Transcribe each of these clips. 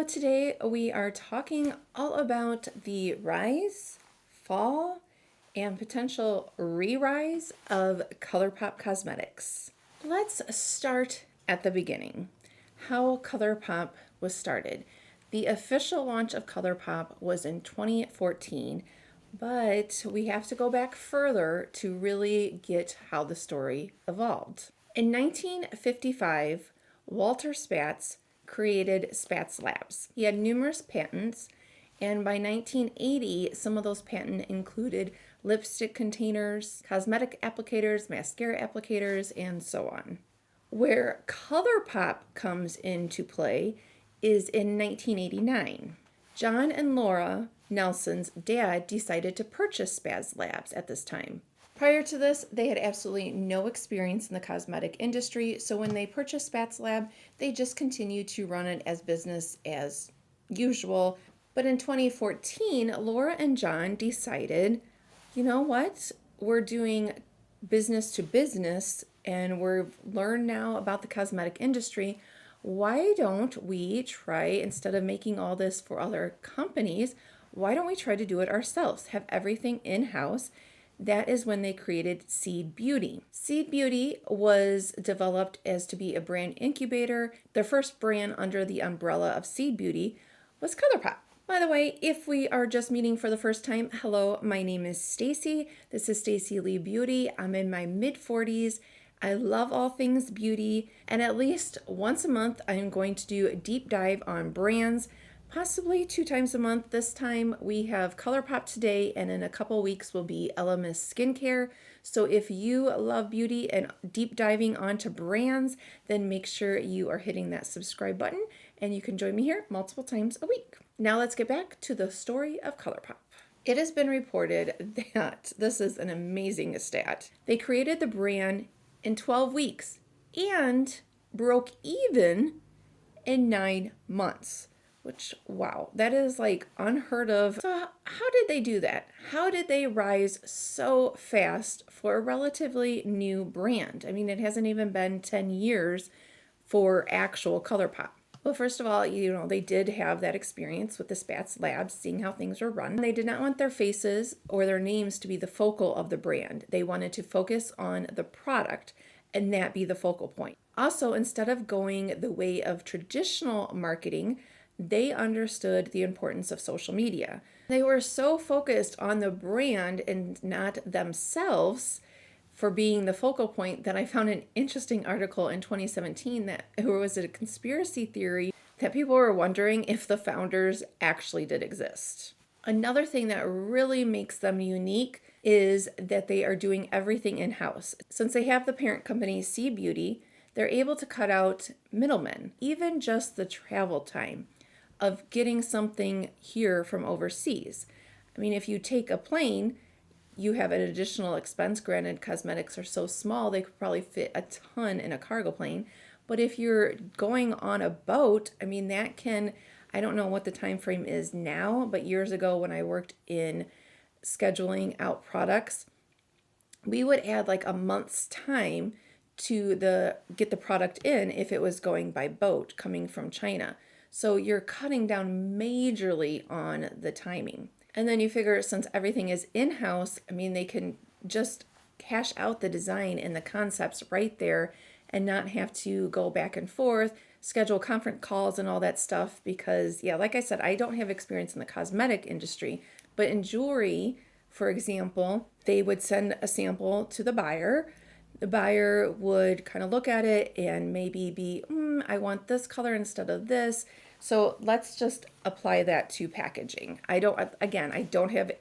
So today we are talking all about the rise, fall, and potential re-rise of ColourPop cosmetics. Let's start at the beginning. How ColourPop was started. The official launch of ColourPop was in 2014, but we have to go back further to really get how the story evolved. In 1955, Walter Spatz created Spatz Labs. He had numerous patents, and by 1980, some of those patents included lipstick containers, cosmetic applicators, mascara applicators, and so on. Where ColourPop comes into play is in 1989. John and Laura Nelson's dad decided to purchase Spatz Labs at this time. Prior to this, they had absolutely no experience in the cosmetic industry, so when they purchased Spatz Lab, they just continued to run it as business as usual. But in 2014, Laura and John decided, you know what? We're doing business to business, and we've learned now about the cosmetic industry. Why don't we try, instead of making all this for other companies, why don't we try to do it ourselves? Have everything in-house. That is when they created Seed Beauty. Seed Beauty was developed as to be a brand incubator. Their first brand under the umbrella of Seed Beauty was ColourPop. By the way, if we are just meeting for the first time, hello, my name is Staci. This is Staci Lee Beauty. I'm in my mid-40s. I love all things beauty, and at least once a month, I'm going to do a deep dive on brands, possibly 2 times a month. This time we have ColourPop today, and in a couple weeks will be LMS Skincare. So if you love beauty and deep diving onto brands, then make sure you are hitting that subscribe button, and you can join me here multiple times a week. Now let's get back to the story of ColourPop. It has been reported that, this is an amazing stat, they created the brand in 12 weeks and broke even in 9 months. Which, wow, that is like unheard of. So how did they do that? How did they rise so fast for a relatively new brand? I mean, it hasn't even been 10 years for actual ColourPop. Well, first of all, they did have that experience with the Spatz Labs, seeing how things were run. They did not want their faces or their names to be the focal of the brand. They wanted to focus on the product and that be the focal point. Also, instead of going the way of traditional marketing, they understood the importance of social media. They were so focused on the brand and not themselves for being the focal point that I found an interesting article in 2017 that there was a conspiracy theory that people were wondering if the founders actually did exist. Another thing that really makes them unique is that they are doing everything in-house. Since they have the parent company, Seed Beauty, they're able to cut out middlemen, even just the travel time of getting something here from overseas. I mean, if you take a plane, you have an additional expense. Granted, cosmetics are so small, they could probably fit a ton in a cargo plane. But if you're going on a boat, I mean, that can, I don't know what the time frame is now, but years ago when I worked in scheduling out products, we would add like a month's time to get the product in if it was going by boat coming from China. So you're cutting down majorly on the timing. And then you figure, since everything is in-house, I mean, they can just cash out the design and the concepts right there and not have to go back and forth, schedule conference calls and all that stuff. Because, yeah, like I said, I don't have experience in the cosmetic industry, but in jewelry, for example, they would send a sample to the buyer. The buyer would kind of look at it and maybe be, I want this color instead of this. So let's just apply that to packaging. I don't have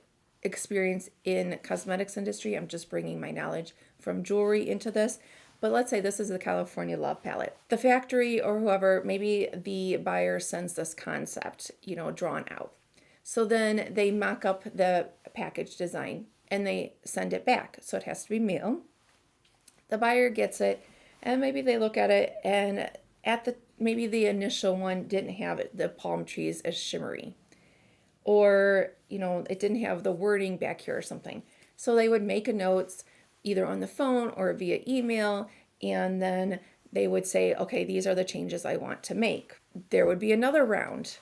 experience in cosmetics industry. I'm just bringing my knowledge from jewelry into this. But let's say this is the California Love palette. The factory or whoever, maybe the buyer sends this concept, drawn out. So then they mock up the package design and they send it back. So it has to be mail. The buyer gets it and maybe they look at it, and maybe the initial one didn't have the palm trees as shimmery, or it didn't have the wording back here or something. So they would make a notes either on the phone or via email, and then they would say, okay, these are the changes I want to make. there would be another round.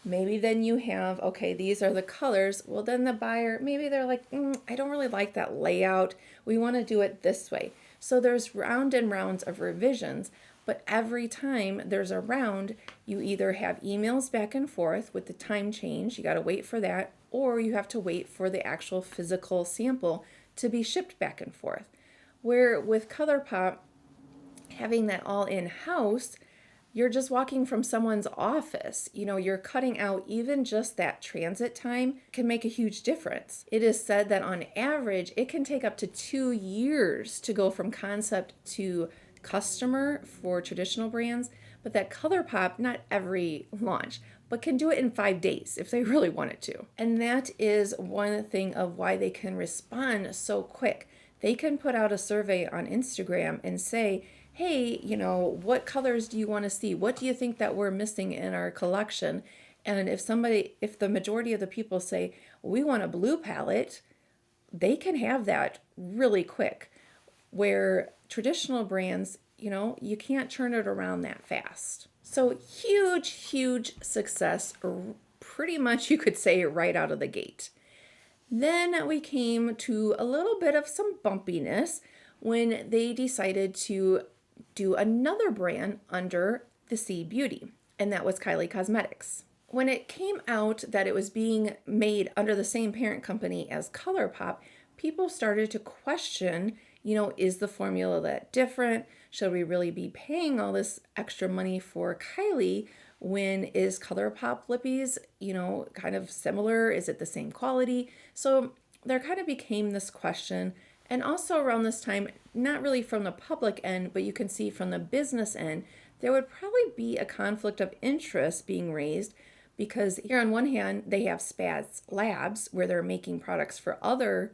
Maybe then you have, okay, these are the colors. Well, then the buyer, maybe they're like, I don't really like that layout. We want to do it this way. So there's round and rounds of revisions, but every time there's a round, you either have emails back and forth with the time change, you got to wait for that, or you have to wait for the actual physical sample to be shipped back and forth. Where with ColourPop, having that all in-house, you're just walking from someone's office. You know, you're cutting out even just that transit time can make a huge difference. It is said that on average, it can take up to 2 years to go from concept to customer for traditional brands, but that ColourPop, not every launch, but can do it in 5 days if they really wanted to. And that is one thing of why they can respond so quick. They can put out a survey on Instagram and say, hey, you know, what colors do you want to see? What do you think that we're missing in our collection? And if the majority of the people say, we want a blue palette, they can have that really quick. Where traditional brands, you know, you can't turn it around that fast. So huge, huge success, pretty much you could say right out of the gate. Then we came to a little bit of some bumpiness when they decided to do another brand under the C Beauty, and that was Kylie Cosmetics. When it came out that it was being made under the same parent company as ColourPop, people started to question, you know, is the formula that different? Should we really be paying all this extra money for Kylie when is ColourPop lippies, you know, kind of similar? Is it the same quality? So there kind of became this question. And also around this time, not really from the public end, but you can see from the business end, there would probably be a conflict of interest being raised because here on one hand, they have Spaz Labs where they're making products for other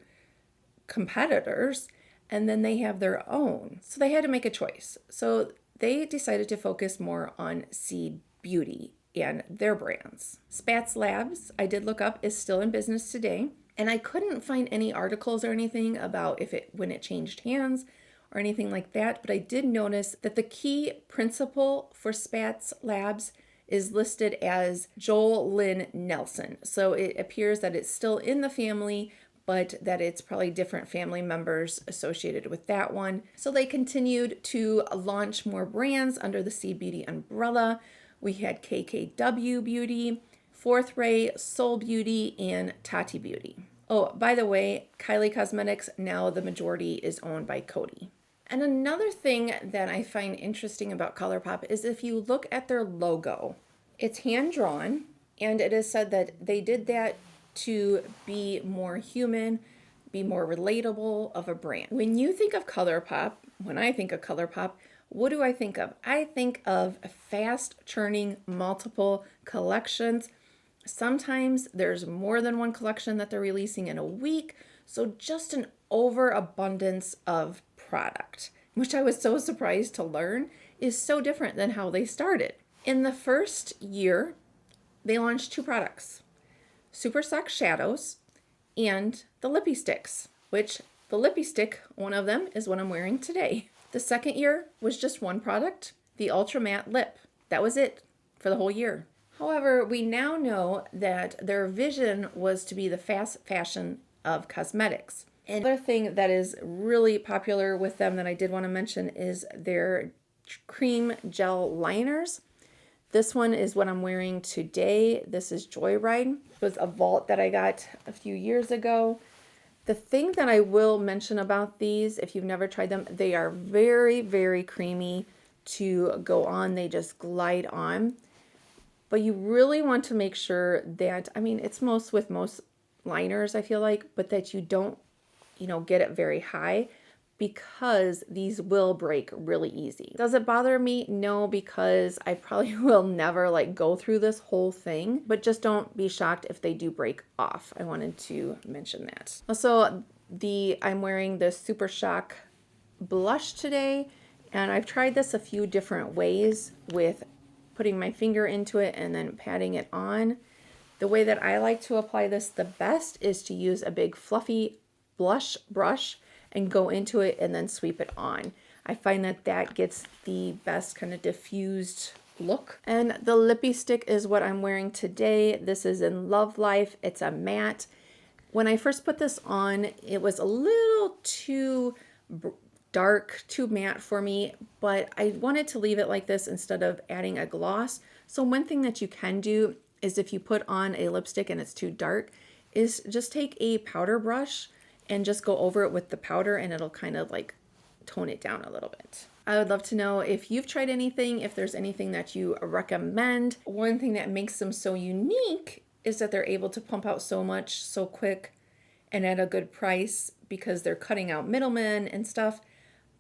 competitors, and then they have their own. So they had to make a choice. So they decided to focus more on C Beauty and their brands. Spaz Labs, I did look up, is still in business today. And I couldn't find any articles or anything about when it changed hands or anything like that, but I did notice that the key principal for Spaz Labs is listed as Joel Lynn Nelson. So it appears that it's still in the family, but that it's probably different family members associated with that one. So they continued to launch more brands under the C Beauty umbrella. We had KKW Beauty, Fourth Ray, Soul Beauty, and Tati Beauty. Oh, by the way, Kylie Cosmetics, now the majority is owned by Coty. And another thing that I find interesting about ColourPop is if you look at their logo, it's hand-drawn, and it is said that they did that to be more human, be more relatable of a brand. When you think of ColourPop, when I think of ColourPop, what do I think of? I think of fast churning multiple collections. Sometimes there's more than one collection that they're releasing in a week. So just an overabundance of product, which I was so surprised to learn is so different than how they started. In the first year, they launched 2 products, Super Sock Shadows and the Lippy Sticks, which the Lippy Stick, one of them is what I'm wearing today. The second year was just 1 product, the Ultra Matte Lip. That was it for the whole year. However, we now know that their vision was to be the fast fashion of cosmetics. Another thing that is really popular with them that I did want to mention is their cream gel liners. This one is what I'm wearing today. This is Joyride. It was a vault that I got a few years ago. The thing that I will mention about these, if you've never tried them, they are very, very creamy to go on. They just glide on. But you really want to make sure that, I mean, it's with most liners, I feel like, but that you don't, get it very high because these will break really easy. Does it bother me? No, because I probably will never go through this whole thing, but just don't be shocked if they do break off. I wanted to mention that. Also, I'm wearing the Super Shock blush today, and I've tried this a few different ways with putting my finger into it and then patting it on. The way that I like to apply this the best is to use a big fluffy blush brush and go into it and then sweep it on. I find that gets the best kind of diffused look. And the lippy stick is what I'm wearing today. This is in Love Life. It's a matte. When I first put this on, it was a little too dark, too matte for me, but I wanted to leave it like this instead of adding a gloss. So one thing that you can do is if you put on a lipstick and it's too dark, is just take a powder brush and just go over it with the powder, and it'll kind of like tone it down a little bit. I would love to know if you've tried anything, if there's anything that you recommend. One thing that makes them so unique is that they're able to pump out so much so quick and at a good price because they're cutting out middlemen and stuff.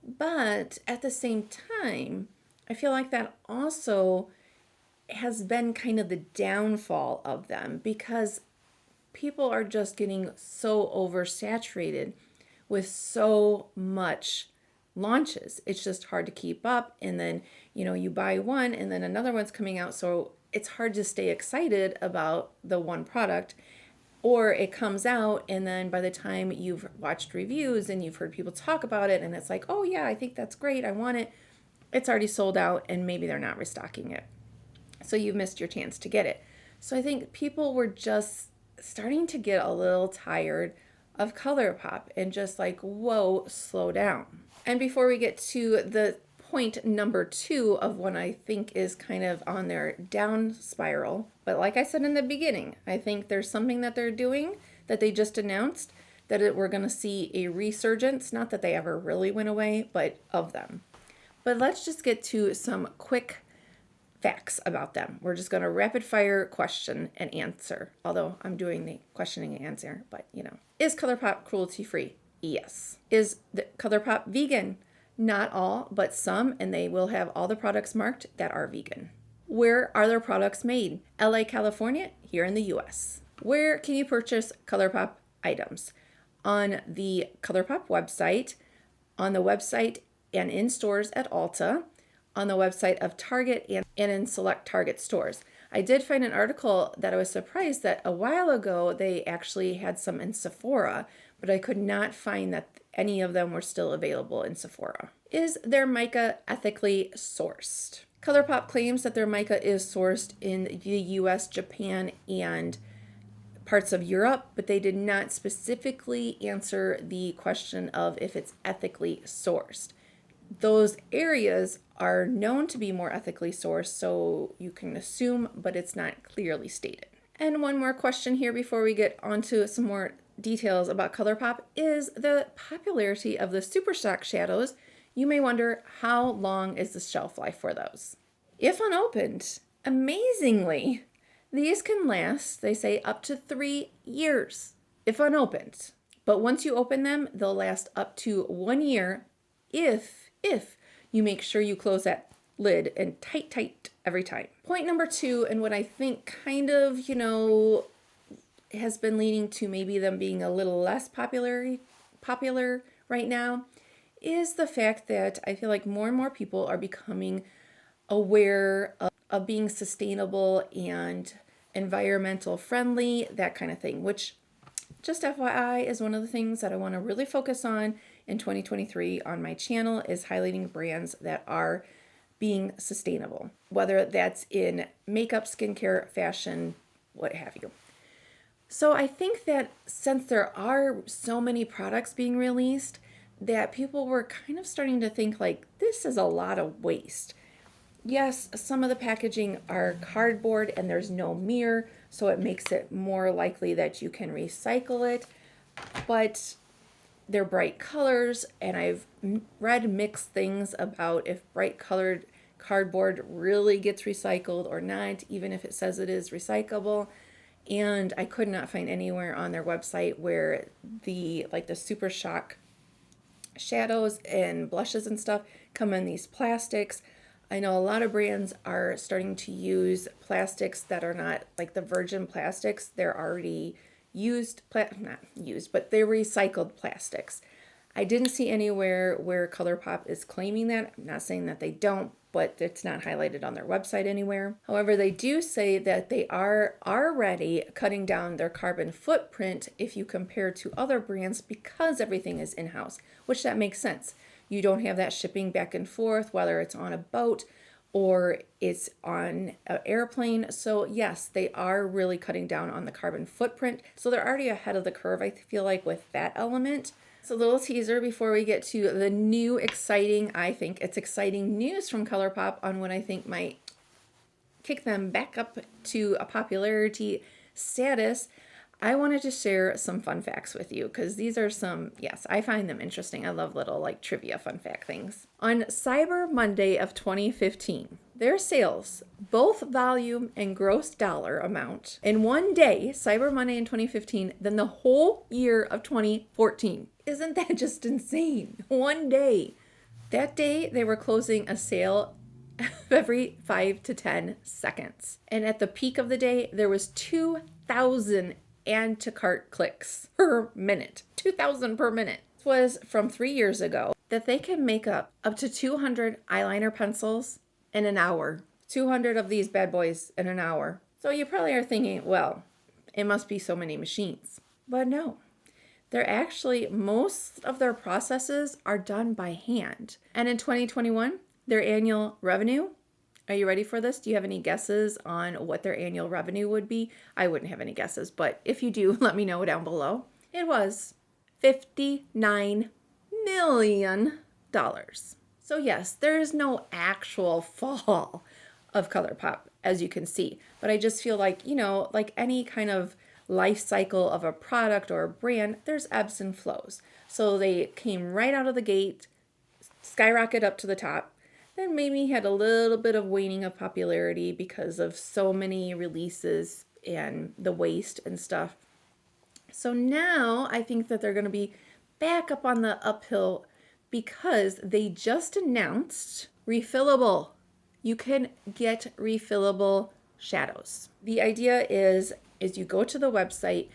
But at the same time, I feel like that also has been kind of the downfall of them because people are just getting so oversaturated with so much launches. It's just hard to keep up. And then, you buy one and then another one's coming out. So it's hard to stay excited about the one product. Or it comes out and then by the time you've watched reviews and you've heard people talk about it and it's like, oh yeah, I think that's great, I want it, it's already sold out and maybe they're not restocking it. So you've missed your chance to get it. So I think people were just starting to get a little tired of ColourPop and just like, whoa, slow down. And before we get to the point number 2 of what I think is kind of on their down spiral. But like I said in the beginning, I think there's something that they're doing that they just announced that we're going to see a resurgence, not that they ever really went away, but of them. But let's just get to some quick facts about them. We're just going to rapid fire question and answer, although I'm doing the questioning and answer, but Is ColourPop cruelty free? Yes. Is the ColourPop vegan? Not all, but some, and they will have all the products marked that are vegan. Where are their products made? LA, California, here in the US. Where can you purchase ColourPop items? On the ColourPop website, on the website and in stores at Ulta, on the website of Target and in select Target stores. I did find an article that I was surprised that a while ago they actually had some in Sephora, but I could not find that any of them were still available in Sephora. Is their mica ethically sourced? ColourPop claims that their mica is sourced in the US, Japan, and parts of Europe, but they did not specifically answer the question of if it's ethically sourced. Those areas are known to be more ethically sourced, so you can assume, but it's not clearly stated. And one more question here before we get onto some more details about ColourPop is the popularity of the Super Shock shadows. You may wonder, how long is the shelf life for those? If unopened, amazingly, these can last, they say, up to 3 years if unopened. But once you open them, they'll last up to 1 year if you make sure you close that lid and tight every time. Point number 2, and what I think kind of, has been leading to maybe them being a little less popular right now, is the fact that I feel like more and more people are becoming aware of being sustainable and environmental friendly, that kind of thing, which, just FYI, is one of the things that I want to really focus on in 2023 on my channel, is highlighting brands that are being sustainable, whether that's in makeup, skincare, fashion, what have you. So I think that since there are so many products being released, that people were kind of starting to think like, this is a lot of waste. Yes, some of the packaging are cardboard and there's no mirror, so it makes it more likely that you can recycle it, but they're bright colors, and I've read mixed things about if bright colored cardboard really gets recycled or not, even if it says it is recyclable. And I could not find anywhere on their website where the Super Shock shadows and blushes and stuff come in these plastics. I know a lot of brands are starting to use plastics that are not like the virgin plastics. They're already not used, but they're recycled plastics. I didn't see anywhere where ColourPop is claiming that. I'm not saying that they don't, but it's not highlighted on their website anywhere. However, they do say that they are already cutting down their carbon footprint if you compare to other brands, because everything is in-house, which that makes sense. You don't have that shipping back and forth, whether it's on a boat or it's on an airplane. So yes, they are really cutting down on the carbon footprint. So they're already ahead of the curve, I feel like, with that element. So a little teaser before we get to the new exciting, I think it's exciting news from ColourPop on what I think might kick them back up to a popularity status. I wanted to share some fun facts with you because these are some, yes, I find them interesting. I love little like trivia fun fact things. On Cyber Monday of 2015, their sales, both volume and gross dollar amount, in one day, Cyber Monday in 2015, than the whole year of 2014. Isn't that just insane? One day. That day, they were closing a sale every 5 to 10 seconds. And at the peak of the day, there was 2,000 add to cart clicks per minute. 2,000 per minute. This was from 3 years ago. That they can make up to 200 eyeliner pencils in an hour. 200 of these bad boys in an hour. So you probably are thinking, well, it must be so many machines. But no. They're actually, most of their processes are done by hand. And in 2021, their annual revenue, are you ready for this? Do you have any guesses on what their annual revenue would be? I wouldn't have any guesses, but if you do, let me know down below. It was $59 million. So yes, there is no actual fall of ColourPop, as you can see. But I just feel like, you know, like any kind of life cycle of a product or a brand, there's ebbs and flows. So they came right out of the gate, skyrocket up to the top, then maybe had a little bit of waning of popularity because of so many releases and the waste and stuff. So now I think that they're going to be back up on the uphill because they just announced refillable. You can get refillable shadows. The idea is you go to the website,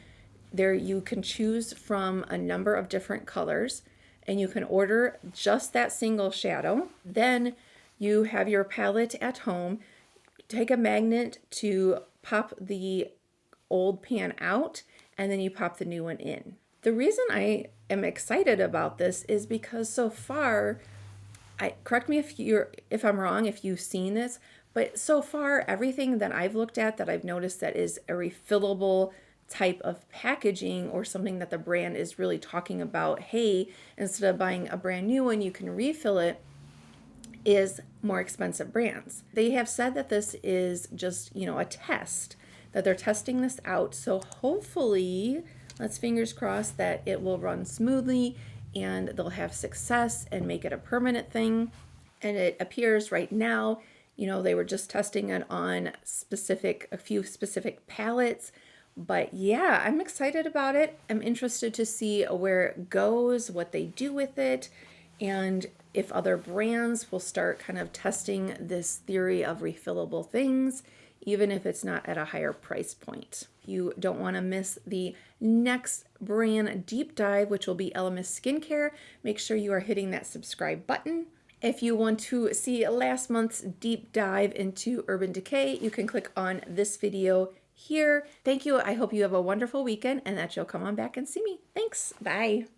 there you can choose from a number of different colors and you can order just that single shadow. Then you have your palette at home, take a magnet to pop the old pan out, and then you pop the new one in. The reason I am excited about this is because so far, correct me if I'm wrong, if you've seen this, but so far everything that I've looked at that I've noticed that is a refillable type of packaging or something that the brand is really talking about, hey, instead of buying a brand new one, you can refill it, is more expensive brands. They have said that this is just, you know, a test, that they're testing this out. So hopefully, let's fingers crossed that it will run smoothly and they'll have success and make it a permanent thing. And it appears right now, you know, they were just testing it on a few specific palettes. But yeah, I'm excited about it. I'm interested to see where it goes, what they do with it, and if other brands will start kind of testing this theory of refillable things, even if it's not at a higher price point. You don't want to miss the next brand deep dive, which will be Elemis Skincare. Make sure you are hitting that subscribe button. If you want to see last month's deep dive into Urban Decay, you can click on this video here. Thank you. I hope you have a wonderful weekend and that you'll come on back and see me. Thanks. Bye.